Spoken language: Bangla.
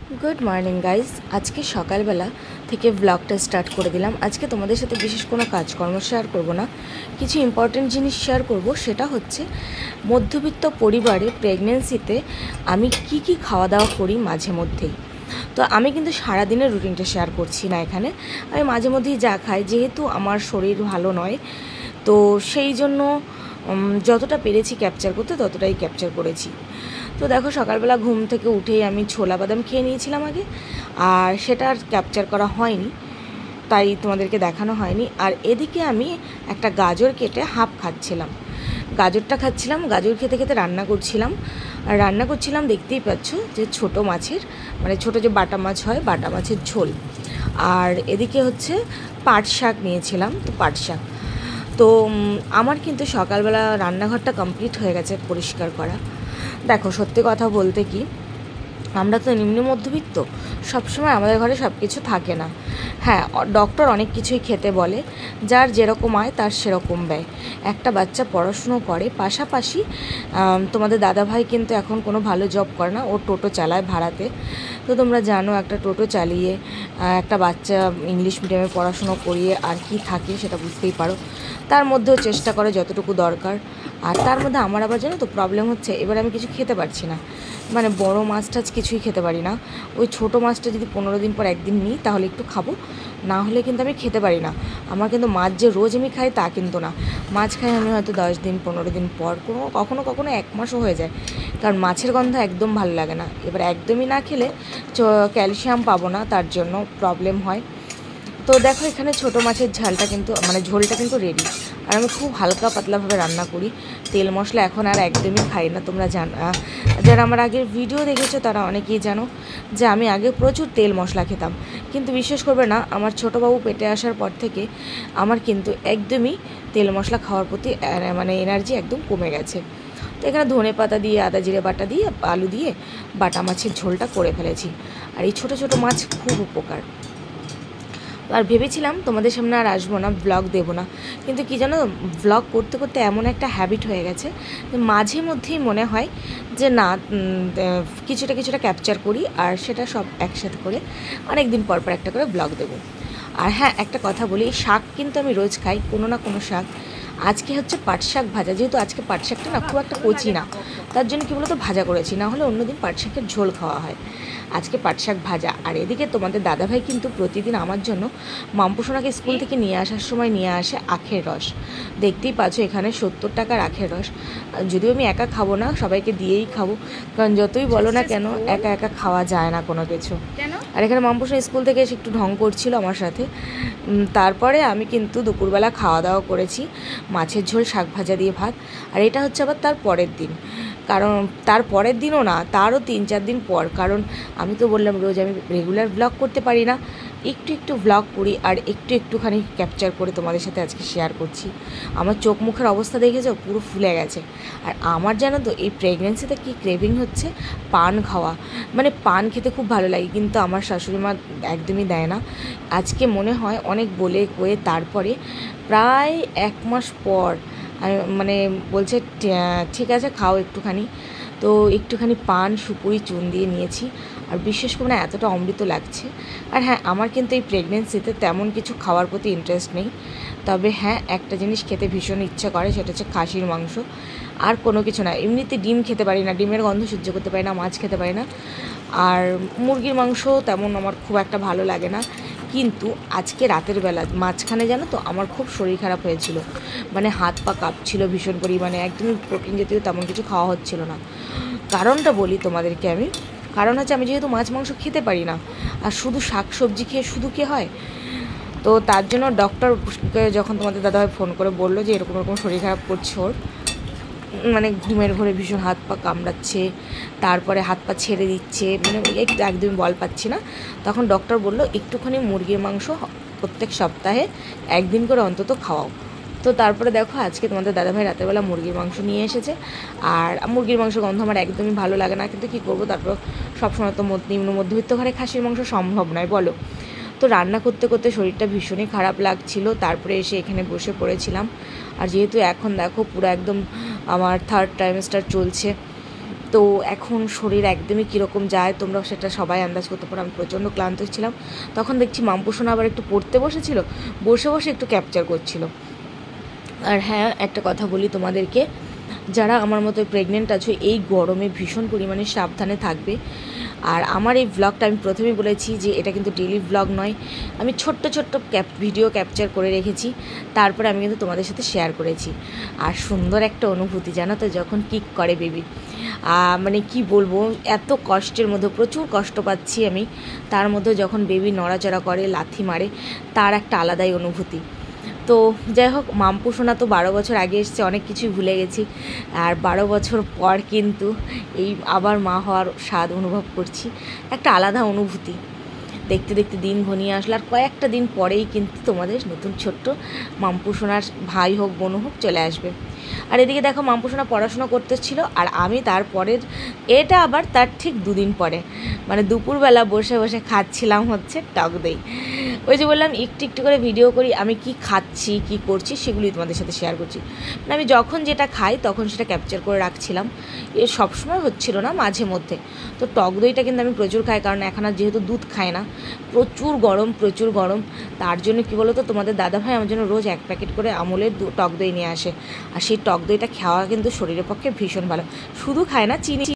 Good morning guys. आज के सकाल बेला থেকে ব্লগটা স্টার্ট করে দিলাম। আজকে তোমাদের সাথে বিশেষ কোনো কাজকর্ম শেয়ার করব না, কিছু ইম্পর্টেন্ট জিনিস শেয়ার করব। সেটা হচ্ছে মধ্যবিত্ত পরিবারে প্রেগন্যান্সিতে আমি কি খাওয়া দাওয়া করি মাঝে মধ্যেই। তো আমি কিন্তু সারাদিনের রুটিনটা শেয়ার করছি না এখানে, আমি মাঝে মধ্যেই যা খাই, যেহেতু আমার শরীর ভালো নয় তো সেই জন্য যতটা পেরেছি ক্যাপচার করতে ততটাই ক্যাপচার করেছি। তো দেখো সকালবেলা ঘুম থেকে উঠেই আমি ছোলা বাদাম খেয়ে নিয়েছিলাম আগে, আর সেটা আর ক্যাপচার করা হয়নি, তাই তোমাদেরকে দেখানো হয়নি। আর এদিকে আমি একটা গাজর কেটে হাফ খাচ্ছিলাম, গাজরটা খাচ্ছিলাম, গাজর খেতে খেতে রান্না করছিলাম। আর রান্না করছিলাম দেখতেই পাচ্ছ যে ছোট মাছের, মানে ছোট যে বাটা মাছ হয়, বাটা মাছের ঝোল। আর এদিকে হচ্ছে পাট শাক নিয়েছিলাম, তো পাট শাক। তো আমার কিন্তু সকালবেলা রান্নাঘরটা কমপ্লিট হয়ে গেছে পরিষ্কার করা। দেখো সত্যি কথা বলতে কি, আমরা তো নিম্ন মধ্যবিত্ত, সবসময় আমাদের ঘরে সব কিছু থাকে না। হ্যাঁ, ডক্টর অনেক কিছুই খেতে বলে, যার যেরকম আয় তার সেরকম ব্যয়। একটা বাচ্চা পড়াশুনো করে, পাশাপাশি তোমাদের দাদাভাই কিন্তু এখন কোনো ভালো জব করে না, ও টোটো চালায় ভাড়াতে। তো তোমরা জানো একটা টোটো চালিয়ে একটা বাচ্চা ইংলিশ মিডিয়ামে পড়াশুনো করিয়ে আর কি থাকে সেটা বুঝতেই পারো। তার মধ্যেও চেষ্টা করে যতটুকু দরকার। আর তার মধ্যে আমার আবার জানো তো প্রবলেম হচ্ছে, এবার আমি কিছু খেতে পারছি না, মানে বড় মাছ টাছ কিছুই খেতে পারি না। ওই ছোটো মাছটা যদি 15 দিন পর একদিন নিই তাহলে একটু খাবো, না হলে কিন্তু আমি খেতে পারি না। আমার কিন্তু মাছ যে রোজ আমি খাই তা কিন্তু না, মাছ খাই আমি হয়তো 10 দিন 15 দিন পর, কখনো 1 মাসও হয়ে যায়, কারণ মাছের গন্ধ একদম ভালো লাগে না। এবার একদমই না খেলে ক্যালসিয়াম পাবো না, তার জন্য প্রবলেম হয়। তো দেখো এখানে ছোটো মাছের ঝালটা কিন্তু, মানে ঝোলটা কিন্তু রেডি। আর আমি খুব হালকা পাতলাভাবে রান্না করি, তেল মশলা এখন আর একদমই খাই না। তোমরা যারা আমার আগের ভিডিও দেখেছো তারা অনেকেই জানো যে আমি আগে প্রচুর তেল মশলা খেতাম, কিন্তু বিশ্বাস করবে না, আমার ছোটোবাবু পেটে আসার পর থেকে আমার কিন্তু একদমই তেল মশলা খাওয়ার প্রতি মানে এনার্জি একদম কমে গেছে। তো এখানে ধনে পাতা দিয়ে, আদা জিরে বাটা দিয়ে, আলু দিয়ে বাটা মাছের ঝোলটা করে ফেলেছি। আর এই ছোটো ছোটো মাছ খুব উপকার। আর ভেবেছিলাম তোমাদের সামনে আর আসবো না, ব্লগ দেবো না, কিন্তু কি জানো, ব্লগ করতে করতে এমন একটা হ্যাবিট হয়ে গেছে যে মাঝে মধ্যেই মনে হয় যে না, কিছুটা ক্যাপচার করি, আর সেটা সব একসাথে করে অনেক দিন পর একটা করে ব্লগ দেবো। আর হ্যাঁ, একটা কথা বলি, শাক কিন্তু আমি রোজ খাই, কোনো না কোনো শাক। আজকে হচ্ছে পাট শাক ভাজা, যেহেতু আজকে পাট শাকটা না খুব একটা কচি না, তার জন্য কী বলতো ভাজা করেছি, না হলে অন্যদিন পাট শাকের ঝোল খাওয়া হয়, আজকে পাট শাক ভাজা। আর এদিকে তোমাদের দাদাভাই কিন্তু প্রতিদিন আমার জন্য মাম্পুসোনাকে স্কুল থেকে নিয়ে আসার সময় নিয়ে আসে আখের রস। দেখতেই পাচ্ছ এখানে 70 টাকার আখের রস। যদিও আমি একা খাবো না, সবাইকে দিয়েই খাবো, কারণ যতই বলো না কেন একা একা খাওয়া যায় না কোনো কিছু। আর এখানে মাম্পুসোনা স্কুল থেকে এসে একটু ঢং করছিল আমার সাথে। তারপরে আমি কিন্তু দুপুরবেলা খাওয়া দাওয়া করেছি মাছের ঝোল, শাক ভাজা দিয়ে ভাত। আর এটা হচ্ছে আবার তার পরের দিন, কারণ তার পরের দিনও না, তারও 3-4 দিন পর, কারণ আমি তো বললাম রোজ আমি রেগুলার ব্লগ করতে পারি না, একটু ব্লগ করি, আর একটুখানি ক্যাপচার করে তোমাদের সাথে আজকে শেয়ার করছি। আমার চোখ মুখের অবস্থা দেখেছো, পুরো ফুলে গেছে। আর আমার জানো তো এই প্রেগনেন্সিতে কি ক্রেভিং হচ্ছে, পান খাওয়া, মানে পান খেতে খুব ভালো লাগে, কিন্তু আমার শাশুড়ি মা একদমই দেয় না। আজকে মনে হয় অনেক বলে কয়ে তারপরে প্রায় 1 মাস পর মানে বলছে ঠিক আছে খাও একটুখানি। তো একটুখানি পান, সুপুরি, চুন দিয়ে নিয়েছি, আর বিশেষ করে না এতটা অমৃত লাগছে। আর হ্যাঁ, আমার কিন্তু এই প্রেগনেন্সিতে তেমন কিছু খাওয়ার প্রতি ইন্টারেস্ট নেই, তবে হ্যাঁ একটা জিনিস খেতে ভীষণ ইচ্ছা করে, সেটা হচ্ছে খাসির মাংস, আর কোনো কিছু না। এমনিতে ডিম খেতে পারি না, ডিমের গন্ধ সহ্য করতে পারি না, মাছ খেতে পারি না, আর মুরগির মাংস তেমন আমার খুব একটা ভালো লাগে না। কিন্তু আজকে রাতের বেলা মাঝখানে জানো তো আমার খুব শরীর খারাপ হয়েছিল, মানে হাত পা কাঁপছিল ভীষণ পরিমাণে, একদমই প্রোটিন জাতীয় তেমন কিছু খাওয়া হচ্ছিল না। কারণটা বলি তোমাদেরকে আমি, কারণ হচ্ছে আমি যেহেতু মাছ মাংস খেতে পারি না, আর শুধু শাক সবজি খেয়ে শুধু কি হয়, তো তার জন্য ডক্টরকে যখন তোমাদের দাদাভাই ফোন করে বললো যে এরকম শরীর খারাপ করছে ওর, মানে ঘুমের ঘরে ভীষণ হাত পা কামড়াচ্ছে, তারপরে হাত পা ছেড়ে দিচ্ছে, মানে একদমই বল পাচ্ছি না, তখন ডক্টর বললো একটুখানি মুরগির মাংস প্রত্যেক সপ্তাহে 1 দিন করে অন্তত খাওয়াও। তো তারপরে দেখো আজকে তোমাদের দাদাভাই রাতের বেলা মুরগির মাংস নিয়ে এসেছে, আর মুরগির মাংস গন্ধ আমার একদমই ভালো লাগে না, কিন্তু কী করবো, তারপর সবসময় তো নিম্ন মধ্যবিত্ত ঘরে খাসির মাংস সম্ভব নয় বলো। তো রান্না করতে করতে শরীরটা ভীষণই খারাপ লাগছিল, তারপরে এসে এখানে বসে পড়েছিলাম। আর যেহেতু এখন দেখো পুরো একদম আমার 3rd ট্রাইমেস্টার চলছে, তো এখন শরীর একদমই কীরকম যায় তোমরা সেটা সবাই আন্দাজ করতে পারো। আমি প্রচণ্ড ক্লান্ত ছিলাম। তখন দেখছি মাম্পুসোনা আবার একটু পড়তে বসেছিল, বসে বসে একটু ক্যাপচার করছিল। আর হ্যাঁ, একটা কথা বলি তোমাদেরকে, যারা আমার মতো প্রেগনেন্ট আছো এই গরমে ভীষণ পরিমাণে সাবধানে থাকবে। আর আমার এই ব্লগটা আমি প্রথমেই বলেছি যে এটা কিন্তু ডেলি ব্লগ নয়, আমি ছোট্ট ছোট্ট ভিডিও ক্যাপচার করে রেখেছি, তারপরে আমি কিন্তু তোমাদের সাথে শেয়ার করেছি। আর সুন্দর একটা অনুভূতি জানো তো, যখন কিক করে বেবি, মানে কি বলবো, এত কষ্টের মধ্যে, প্রচুর কষ্ট পাচ্ছি আমি, তার মধ্যে যখন বেবি নড়াচড়া করে, লাথি মারে, তার একটা আলাদাই অনুভূতি। তো যাই হোক, মাম্পুসোনা তো 12 বছর আগে এসছে, অনেক কিছুই ভুলে গেছি। আর 12 বছর পর কিন্তু এই আবার মা হওয়ার স্বাদ অনুভব করছি, একটা আলাদা অনুভূতি। দেখতে দেখতে দিন ঘনিয়ে আসলো, আর কয়েকটা দিন পরেই কিন্তু তোমাদের নতুন ছোট্ট মাম্পুসোনার ভাই হোক বোন হোক চলে আসবে। আর এদিকে দেখো মাম্পুসোনা পড়াশোনা করতেছিল, আর আমি তারপরের এটা আবার তার ঠিক 2 দিন পরে, মানে দুপুরবেলা বসে বসে খাচ্ছিলাম হচ্ছে টক দই। ওই যে বললাম একটু একটু করে ভিডিও করি, আমি কি খাচ্ছি কি করছি সেগুলি তোমাদের সাথে শেয়ার করছি। মানে আমি যখন যেটা খাই তখন সেটা ক্যাপচার করে রাখছিলাম, এ সবসময় হচ্ছিল না, মাঝে মধ্যে। তো টক দইটা কিন্তু আমি প্রচুর খাই, কারণ এখন আর যেহেতু দুধ খায় না, প্রচুর গরম প্রচুর গরম, তার জন্য কী বলো তো, তোমাদের দাদাভাই আমার জন্য রোজ 1 প্যাকেট করে আমুলের টক দই নিয়ে আসে। আর সেই টক দইটা খাওয়া কিন্তু শরীরের পক্ষে ভীষণ ভালো, শুধু খায় না, চিনি